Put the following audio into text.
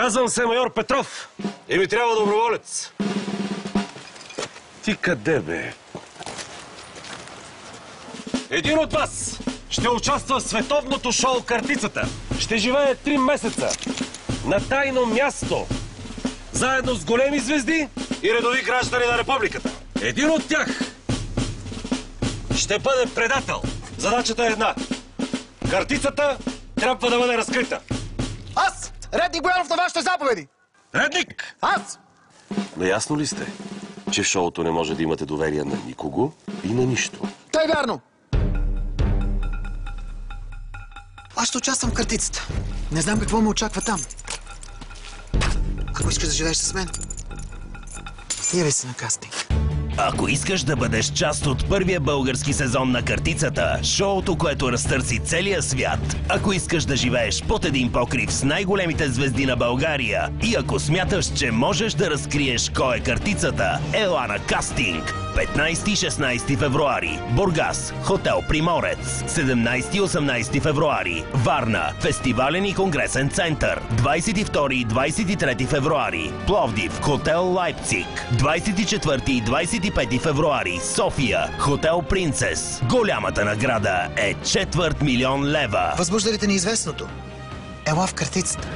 Казвам се майор Петров и ми трябва доброволец. Ти къде, бе? Един от вас ще участва в световното шоу «Картицата». Ще живее 3 месеца на тайно място, заедно с големи звезди и редови граждани на републиката. Един от тях ще бъде предател. Задачата е една. Картицата трябва да бъде разкрита. Аз! Редник Боянов на вашите заповеди! Редник! Аз! Наясно ли сте, че в шоуто не може да имате доверие на никого и на нищо? Тъй вярно! Аз ще участвам в картицата. Не знам какво ме очаква там. Ако искаш да живееш с мен, яви се на кастинг. Ако искаш да бъдеш част от първия български сезон на Картицата, шоуто, което разтърси целия свят, ако искаш да живееш под един покрив с най-големите звезди на България и ако смяташ, че можеш да разкриеш кой е Картицата, ела на кастинг! 15 и 16 февруари. Бургас, хотел Приморец. 17 и 18 февруари. Варна, фестивален и конгресен център. 22 и 23 февруари. Пловдив, хотел Лайпциг. 24 и 25 февруари. София, хотел Принцес. Голямата награда е 250 000 лева. Възбуждалите неизвестното. Ела в картицата.